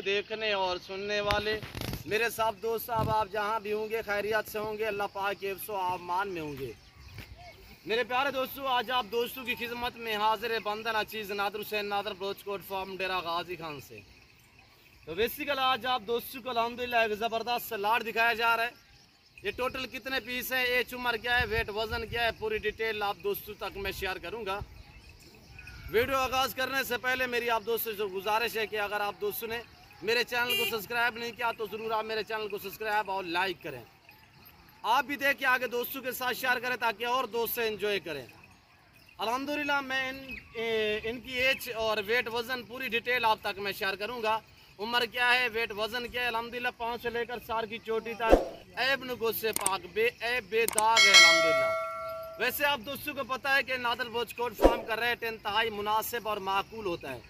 देखने और सुनने वाले मेरे साहब दोस्त साहब, आप जहाँ भी होंगे खैरियत से होंगे, अल्लाह पाक के हिफ्ज़ व अमान में होंगे। मेरे प्यारे दोस्तों, आज आप दोस्तों की खिदमत में हाजिर बंदन अचीज़ नादर हुसैन नादर ब्रोचकोट फार्म डेरा गाजी खान से। तो बेसिकल आज आप दोस्तों को अल्हम्दुलिल्लाह एक ज़बरदस्त लाट दिखाया जा रहा है। ये टोटल कितने पीस है, एज उम्र क्या है, वेट वज़न क्या है, पूरी डिटेल आप दोस्तों तक मैं शेयर करूँगा। वीडियो आगाज़ करने से पहले मेरी आप दोस्तों से गुजारिश है कि अगर आप दोस्तों ने मेरे चैनल को सब्सक्राइब नहीं किया तो ज़रूर आप मेरे चैनल को सब्सक्राइब और लाइक करें। आप भी देखिए, आगे दोस्तों के साथ शेयर करें ताकि और दोस्त से एंजॉय करें। अल्हम्दुलिल्लाह मैं इनकी एज और वेट वज़न पूरी डिटेल आप तक मैं शेयर करूँगा। उम्र क्या है, वेट वज़न क्या है। अल्हम्दुलिल्लाह 5 से लेकर 4 की चोटी तक ऐब नुगोस से पाक बेदाग है अल्हम्दुलिल्लाह। वैसे आप दोस्तों को पता है कि नादर ब्रोचकोट फार्म का रेट इंतहाई मुनासिब और माकूल होता है।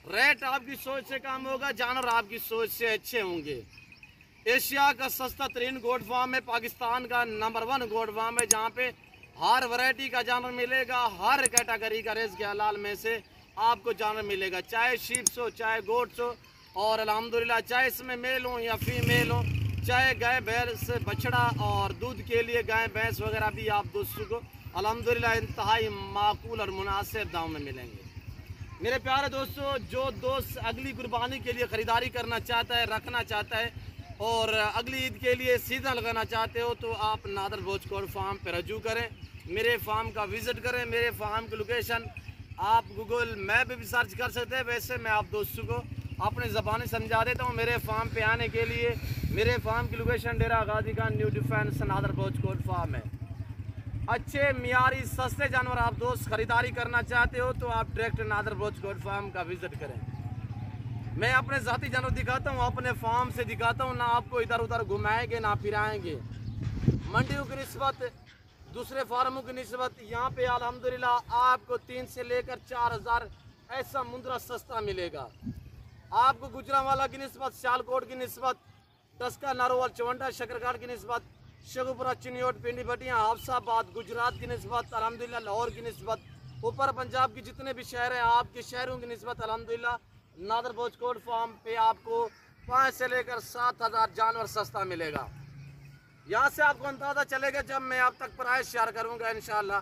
रेट आपकी सोच से कम होगा, जानवर आपकी सोच से अच्छे होंगे। एशिया का सस्ता तरीन गोट फार्म है, पाकिस्तान का नंबर 1 गोट फार्म है, जहाँ पे हर वैरायटी का जानवर मिलेगा। हर कैटेगरी का रेस के हलाल में से आपको जानवर मिलेगा, चाहे शीप्स हो चाहे गोट्स हो। और अल्हम्दुलिल्लाह चाहे इसमें मेल हो या फीमेल हो, चाहे गाय भैंस बछड़ा और दूध के लिए गाय भैंस वगैरह भी आप दोस्तों को अल्हम्दुलिल्लाह इंतहाई माकूल और मुनासिब दाम में मिलेंगे। मेरे प्यारे दोस्तों, जो दोस्त अगली कुर्बानी के लिए ख़रीदारी करना चाहता है, रखना चाहता है और अगली ईद के लिए सीज़न लगाना चाहते हो तो आप नादर ब्रोचकोट फार्म पर रजू करें, मेरे फार्म का विज़िट करें। मेरे फार्म की लोकेशन आप गूगल मैप पर भी सर्च कर सकते हैं। वैसे मैं आप दोस्तों को अपनी ज़बानी समझा देता हूँ। मेरे फार्म पे आने के लिए मेरे फार्म की location Dera Ghazi Khan new defence नादर ब्रोचकोट फार्म है। अच्छे मियारी सस्ते जानवर आप दोस्त ख़रीदारी करना चाहते हो तो आप डायरेक्ट नादर ब्रोचकोट फार्म का विज़िट करें। मैं अपने ज़ाती जानवर दिखाता हूँ, अपने फार्म से दिखाता हूँ, ना आपको इधर उधर घुमाएंगे ना फिराएंगे। मंडियों की निस्बत, दूसरे फार्मों की निस्बत यहाँ पे अल्हम्दुलिल्लाह आपको 3 से लेकर 4,000 ऐसा मुंद्रा सस्ता मिलेगा। आपको गुजरांवाला की निस्बत, सियालकोट की निस्बत, टस्का नारोवाल चवंडा शकरगढ़ की निस्बत, शेखुपुरा चिन्योट पिंडी भटिया हाफसाबाद गुजरात की निस्बत अल्हम्दुलिल्लाह, लाहौर की निस्बत, ऊपर पंजाब की जितने भी शहर हैं आपके शहरों की निस्बत अल्हम्दुलिल्लाह नादर ब्रोचकोट फार्म पे आपको 5 से लेकर 7,000 जानवर सस्ता मिलेगा। यहाँ से आपको अंदाज़ा चलेगा जब मैं आप तक प्राइस शेयर करूँगा इंशाल्लाह।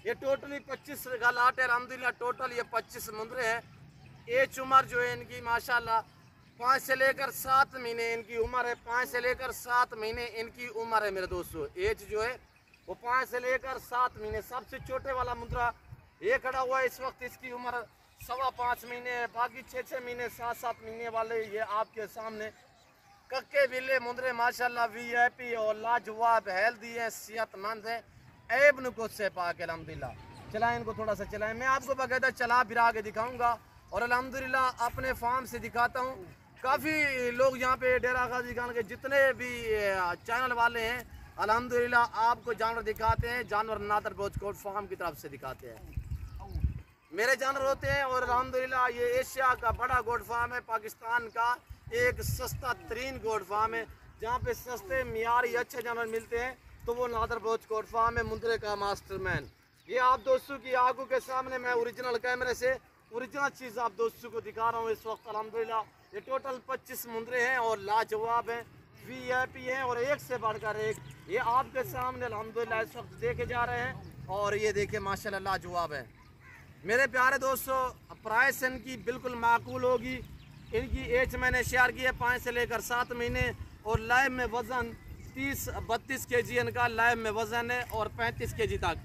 ये टोटली 25 का लाट है अल्हम्दुलिल्लाह। टोटल ये 25 मुंद्रे हैं। एज उम्र जो है इनकी माशाल्लाह 5 से लेकर 7 महीने इनकी उम्र है। 5 से लेकर 7 महीने इनकी उम्र है मेरे दोस्तों। एज जो है वो 5 से लेकर 7 महीने। सबसे छोटे वाला मुंद्रा ये खड़ा हुआ है इस वक्त, इसकी उम्र 5.25 महीने है। बाकी 6-6 महीने 7-7 महीने वाले ये आपके सामने कक्के बिल्ले मुंद्रे माशाल्लाह VIP और लाजवाब हेल्दी है, सेहतमंद है, ऐब नुकुस से पाक अल्हम्दुलिल्लाह। चलाएं इनको, थोड़ा सा चलाएं। मैं आपको बाकायदा चला फिरा के दिखाऊँगा और अल्हम्दुलिल्लाह अपने फार्म से दिखाता हूँ। काफ़ी लोग यहाँ पे डेरा गाजी खान के जितने भी चैनल वाले हैं अल्हम्दुलिल्लाह आपको जानवर दिखाते हैं, जानवर नादर ब्रोचकोट फार्म की तरफ से दिखाते हैं। मेरे जानवर होते हैं और अल्हम्दुलिल्लाह ये एशिया का बड़ा गोट फार्म है, पाकिस्तान का एक सस्ता तरीन गोट फार्म है। जहाँ पे सस्ते मियारी अच्छे जानवर मिलते हैं तो वो नादर ब्रोचकोट फार्म है, मुंद्रे का मास्टरमैन। ये आप दोस्तों की आंखों के सामने मैं ओरिजिनल कैमरे से ओरिजिनल चीज़ आप दोस्तों को दिखा रहा हूँ इस वक्त अल्हम्दुलिल्लाह। ये टोटल 25 मुंद्रे हैं और लाजवाब हैं, VIP हैं और एक से बढ़कर एक। ये आपके सामने अल्हम्दुलिल्लाह इस वक्त देखे जा रहे हैं और ये देखिए माशाल्लाह लाजवाब है। मेरे प्यारे दोस्तों, प्राइस इनकी बिल्कुल माकूल होगी। इनकी एज मैंने शेयर की है 5 से लेकर 7 महीने और लाइव में वज़न 30-32 kg इनका लाइव में वज़न है और 35 kg तक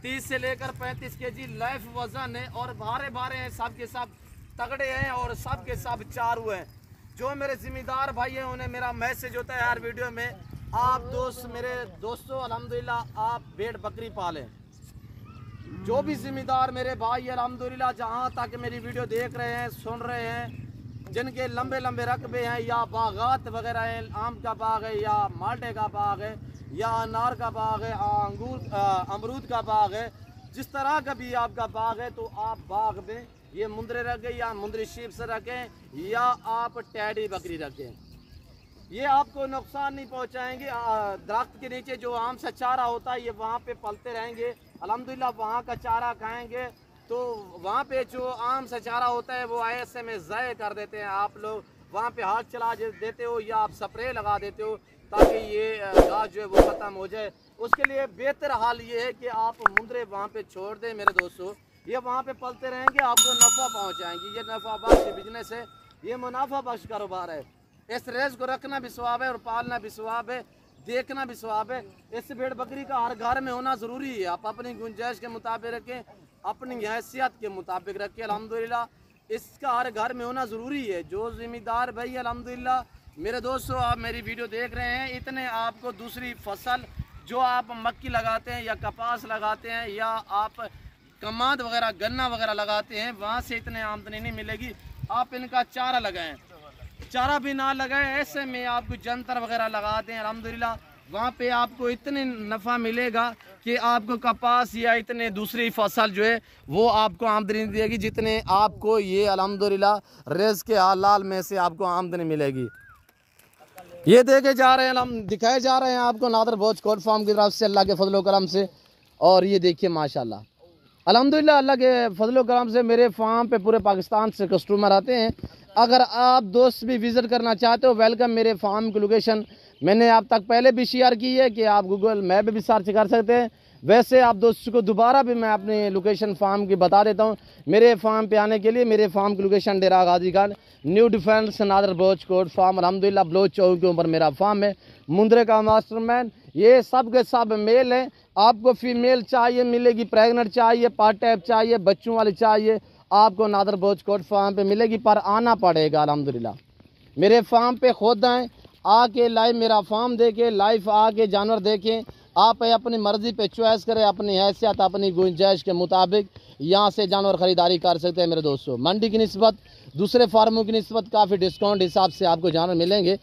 30 से लेकर 35 kg लाइव वज़न है और भारे हैं, सब के सब तगड़े हैं और सब के सब चारू हैं। जो मेरे ज़िम्मेदार भाई हैं उन्हें मेरा मैसेज होता है हर वीडियो में, आप दोस्त मेरे दोस्तों अल्हम्दुलिल्लाह आप भेड़ बकरी पालें। जो भी ज़िम्मेदार मेरे भाई अल्हम्दुलिल्लाह जहाँ तक मेरी वीडियो देख रहे हैं, सुन रहे हैं, जिनके लंबे लंबे रकबे हैं या बागात वगैरह हैं, आम का बाग है या माल्टे का बाग है या अनार का बाग है, अमरूद का बाग है, जिस तरह का भी आपका बाग है तो आप बाग में ये मुंद्रे रखें या मुंद्री शीप्स रखें या आप टैडी बकरी रखें। ये आपको नुकसान नहीं पहुंचाएंगे। दरख्त के नीचे जो आम सा चारा होता है ये वहाँ पे पलते रहेंगे अल्हम्दुलिल्लाह, वहाँ का चारा खाएंगे तो वहाँ पे जो आम सा चारा होता है वो ऐसे में ज़ाय कर देते हैं आप लोग। वहाँ पे हाथ चला देते हो या आप स्प्रे लगा देते हो ताकि ये घास जो है वो ख़त्म हो जाए। उसके लिए बेहतर हाल ये है कि आप मुंदरे वहाँ पे छोड़ दें मेरे दोस्तों, ये वहाँ पे पलते रहेंगे, आपको नफ़ा पहुँचाएंगे। ये नफ़ा बख्श बिजनेस है, ये मुनाफा बख्श कारोबार है। इस रेस को रखना भी सवाब है और पालना भी सवाब है, देखना भी सवाब है। इस भेड़ बकरी का हर घर में होना ज़रूरी है। आप अपनी गुंजाइश के मुताबिक रखें, अपनी हैसियत के मुताबिक रखें। अल्हम्दुलिल्लाह इसका हर घर में होना ज़रूरी है। जो ज़िम्मेदार भाई अल्हम्दुलिल्लाह मेरे दोस्तों आप मेरी वीडियो देख रहे हैं, इतने आपको दूसरी फसल जो आप मक्की लगाते हैं या कपास लगाते हैं या आप कमाद वगैरह गन्ना वगैरह लगाते हैं, वहाँ से इतने आमदनी नहीं मिलेगी। आप इनका चारा लगाएं, चारा भी ना लगाएं, ऐसे में आपको जंतर वगैरह लगा दें, अल्हम्दुलिल्लाह वहाँ पे आपको इतने नफ़ा मिलेगा कि आपको कपास या इतने दूसरी फसल जो है वो आपको आमदनी देगी जितने आपको ये अल्हम्दुलिल्लाह रिज़्क़ के हलाल में से आपको आमदनी मिलेगी। ये देखे जा रहे हैं, हम दिखाए जा रहे हैं आपको नादर भोज कोट फार्म की तरफ से अल्लाह के फजल करम से। और ये देखिए माशाल्लाह अल्हम्दुलिल्लाह अल्लाह के फजल करम से मेरे फार्म पे पूरे पाकिस्तान से कस्टमर आते हैं। अगर आप दोस्त भी विज़िट करना चाहते हो, वेलकम। मेरे फार्म की लोकेशन मैंने आप तक पहले भी शेयर की है कि आप गूगल मैप भी सर्च कर सकते हैं। वैसे आप दोस्तों को दोबारा भी मैं अपनी लोकेशन फार्म की बता देता हूँ। मेरे फार्म पे आने के लिए मेरे फार्म की location Dera Ghazi Khan new defence Nadar भोज कोट फार्म अल्हम्दुलिल्लाह ब्लोच चौक के ऊपर मेरा फार्म है। मुंदरे का मास्टरमैन ये सब के सब मेल हैं। आपको फीमेल चाहिए मिलेगी, प्रेगनेंट चाहिए, पार्ट टाइप चाहिए, बच्चों वाली चाहिए, आपको नादर भोज कोट फार्म पे मिलेगी, पर आना पड़ेगा। अल्हम्दुलिल्लाह मेरे फार्म पे खुद आएँ, आके लाइव मेरा फार्म देखें, लाइव आके जानवर देखें। आप अपनी मर्ज़ी पे चॉइस करें, अपनी हैसियत अपनी गुंजाइश के मुताबिक यहाँ से जानवर ख़रीदारी कर सकते हैं मेरे दोस्तों। मंडी की निस्बत दूसरे फार्मों की निस्बत काफ़ी डिस्काउंट हिसाब से आपको जानवर मिलेंगे।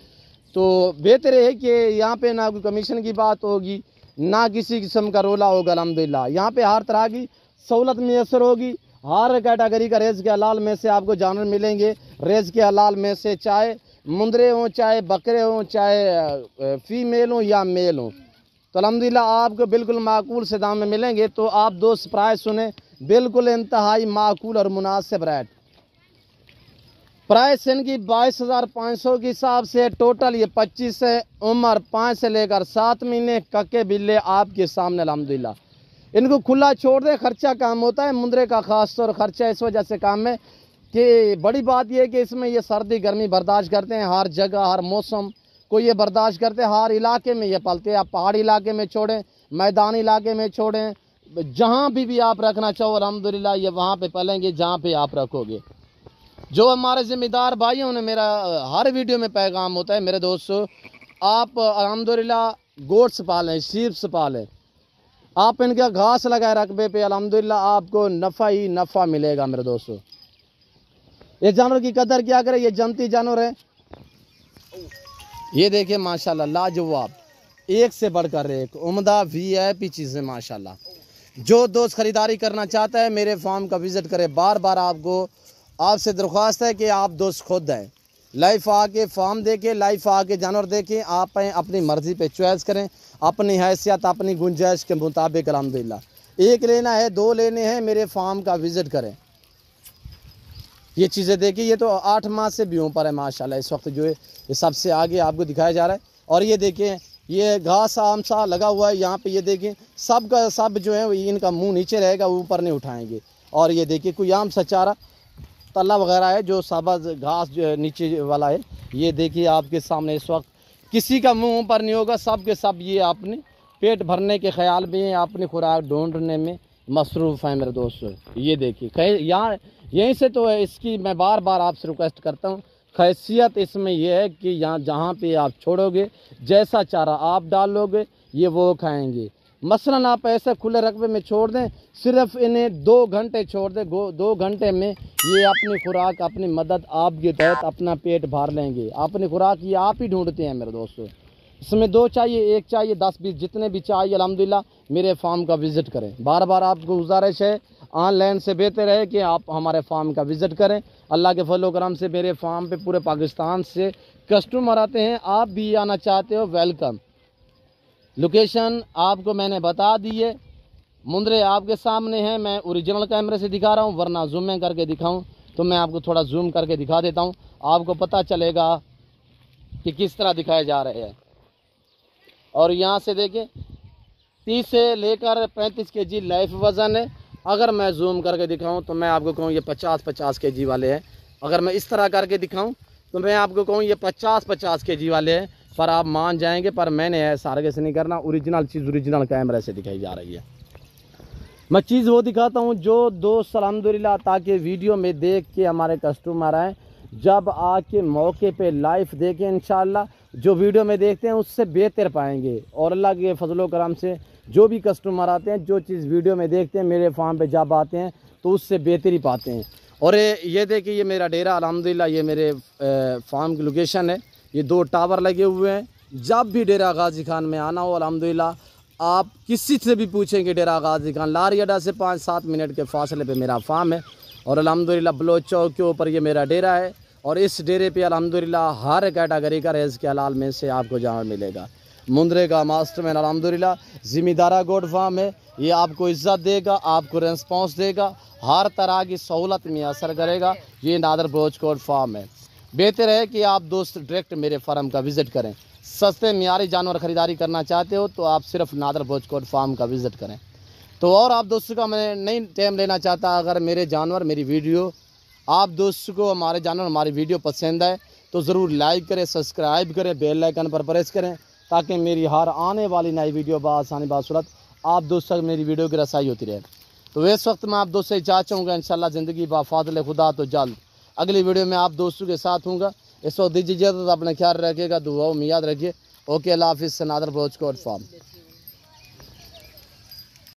तो बेहतर है कि यहाँ पे ना कोई कमीशन की बात होगी, ना किसी किस्म का रोला होगा। अल्हम्दुलिल्लाह यहाँ पे हर तरह की सहूलत मैसर होगी। हर कैटेगरी का रेज़ के हलाल में से आपको जानवर मिलेंगे। रेज़ के हलाल में से चाहे मुंदरे हों, चाहे बकरे हों, चाहे फीमेल हों या मेल हों, तो अल्हम्दुलिल्लाह आपको बिल्कुल माकूल से दाम में मिलेंगे। तो आप दोस्त प्राइस सुने, बिल्कुल इंतहाई माकूल और मुनासिब रेट। प्राइस इनकी 22,500 के हिसाब से टोटल ये 25 से उम्र 5 से लेकर 7 महीने कक्के बिल्ले आपके सामने। अल्हम्दुलिल्लाह इनको खुला छोड़ दे, खर्चा कम होता है। मुंदरे का खास तौर खर्चा इस वजह से कम है कि बड़ी बात यह है कि इसमें ये सर्दी गर्मी बर्दाश्त करते हैं, हर जगह हर मौसम को ये बर्दाश्त करते हैं। हर इलाके में ये पलते हैं। आप पहाड़ी इलाके में छोड़ें, मैदानी इलाके में छोड़ें, जहाँ भी आप रखना चाहो अल्हम्दुलिल्लाह ये वहाँ पे पलेंगे जहाँ पे आप रखोगे। जो हमारे ज़िम्मेदार भाइयों ने मेरा हर वीडियो में पैगाम होता है मेरे दोस्तों, आप अल्हम्दुलिल्लाह गोट्स पालें, शीप्स पालें, आप इनका घास लगाए रकबे पे, अल्हम्दुलिल्लाह आपको नफ़ा ही नफ़ा मिलेगा मेरे दोस्तों। ये जानवर की कदर क्या करें, ये जनती जानवर है। ये देखिए माशाल्लाह लाजवाब, एक से बढ़कर एक उम्दा VIP चीज़ें माशाल्लाह। जो दोस्त ख़रीदारी करना चाहता है मेरे फार्म का विज़िट करे। बार बार आपसे दरख्वास्त है कि आप दोस्त खुद आएँ, लाइव आके फार्म देखें, लाइव आके जानवर देखें, आप अपनी मर्ज़ी पे चॉइस करें, अपनी हैसियत अपनी गुंजाइश के मुताबिक। अल्हम्दुलिल्लाह एक लेना है, 2 लेने हैं, मेरे फार्म का विज़िट करें। ये चीज़ें देखिए, ये तो 8 माह से भी ऊपर है माशाल्लाह। इस वक्त जो है ये सबसे आगे आपको दिखाया जा रहा है। और ये देखें ये घास आम सा लगा हुआ है यहाँ पे, ये देखें सब का सब जो है इनका मुंह नीचे रहेगा, ऊपर नहीं उठाएंगे। और ये देखिए कोई आम सा चारा तला वगैरह है जो सब्ज़ घास जो है नीचे वाला है। ये देखिए आपके सामने इस वक्त किसी का मुंह ऊपर नहीं होगा, सब के सब ये अपने पेट भरने के ख्याल में, अपनी खुराक ढूंढने में मसरूफ़ हैं मेरे दोस्तों। ये देखिए यहाँ यहीं से तो इसकी मैं बार बार आपसे रिक्वेस्ट करता हूँ, खैसियत इसमें यह है कि यहाँ जहाँ पे आप छोड़ोगे, जैसा चारा आप डालोगे ये वो खाएंगे। मसलन आप ऐसे खुले रकबे में छोड़ दें, सिर्फ इन्हें 2 घंटे छोड़ दें, 2 घंटे में ये अपनी खुराक अपनी मदद आपके तहत अपना पेट भर लेंगे। अपनी खुराक ये आप ही ढूंढते हैं मेरे दोस्तों। इसमें 2 चाहिए, 1 चाहिए, 10 20 जितने भी चाहिए अल्हम्दुलिल्लाह मेरे फार्म का विज़िट करें। बार बार आपको गुजारिश है, ऑनलाइन से बेहतर है कि आप हमारे फार्म का विज़िट करें। अल्लाह के फजल करम से मेरे फार्म पे पूरे पाकिस्तान से कस्टमर आते हैं। आप भी आना चाहते हो, वेलकम। लोकेशन आपको मैंने बता दी है, मुंदरे आपके सामने है। मैं ओरिजिनल कैमरे से दिखा रहा हूँ, वरना जूम करके दिखाऊँ तो मैं आपको थोड़ा जूम करके दिखा देता हूँ, आपको पता चलेगा कि किस तरह दिखाए जा रहे हैं। और यहाँ से देखिए 30 से लेकर 35 केजी लाइफ वज़न है। अगर मैं जूम करके दिखाऊं तो मैं आपको कहूँ ये 50-50 केजी वाले हैं। अगर मैं इस तरह करके दिखाऊं तो मैं आपको कहूँ ये 50-50 केजी वाले हैं। पर आप मान जाएंगे, पर मैंने ऐसा आगे से नहीं करना, ओरिजिनल चीज़ ओरिजिनल कैमरे से दिखाई जा रही है। मैं चीज़ वो दिखाता हूँ जो दोस्त अल्हम्दुलिल्लाह, ताकि वीडियो में देख के हमारे कस्टमर आएँ, जब आके मौके पे लाइव देखें इंशाअल्लाह, जो वीडियो में देखते हैं उससे बेहतर पाएंगे। और अल्लाह के फजलो करम से जो भी कस्टमर आते हैं, जो चीज़ वीडियो में देखते हैं मेरे फार्म पे जब आते हैं तो उससे बेहतरी पाते हैं। और ये देखिए ये मेरा डेरा अल्हम्दुलिल्लाह, ये मेरे फार्म की लोकेशन है। ये 2 टावर लगे हुए हैं। जब भी डेरा गाजी खान में आना हो अल्हम्दुलिल्लाह, आप किसी से भी पूछेंगे डेरा गाजी खान लारी अड्डा से 5-7 मिनट के फासले पे मेरा फार्म है। और अल्हम्दुलिल्लाह बलोच चौक के ऊपर ये मेरा डेरा है। और इस डेरे पे अल्हम्दुलिल्लाह हर कैटेगरी का रिज़्क़ के हलाल में से आपको जानवर मिलेगा। मुंद्रे का मास्टरमैन अल्हम्दुलिल्लाह ज़िम्मेदारा गोड फार्म है। ये आपको इज़्ज़त देगा, आपको रेस्पॉन्स देगा, हर तरह की सहूलत में असर करेगा। ये नादर बलोच गोड फार्म है। बेहतर है कि आप दोस्त डायरेक्ट मेरे फार्म का विज़िट करें। सस्ते मियारी जानवर ख़रीदारी करना चाहते हो तो आप सिर्फ नादर बलोच गोड फार्म का विज़िट करें। तो और आप दोस्तों का मैं नहीं टाइम लेना चाहता, अगर मेरे जानवर मेरी वीडियो आप दोस्तों को हमारे जानवर हमारी वीडियो पसंद आए तो ज़रूर लाइक करें, सब्सक्राइब करें, बेल आइकन पर प्रेस करें, ताकि मेरी हर आने वाली नई वीडियो बासानी बासूरत आप दोस्तों तक मेरी वीडियो की रसाई होती रहे। तो इस वक्त मैं आप दोस्तों से इजाज़त चाहूँगा, इंशाल्लाह ज़िंदगी बाफ़ाज़िल खुदा तो जल्द अगली वीडियो में आप दोस्तों के साथ हूँगा। इस वक्त दीजिए इजाज़त, अपना ख्याल रखिएगा, दुआओं में याद रखिए। ओके, अल्लाह हाफ़िज़। नादर बलोच गोड फार्म।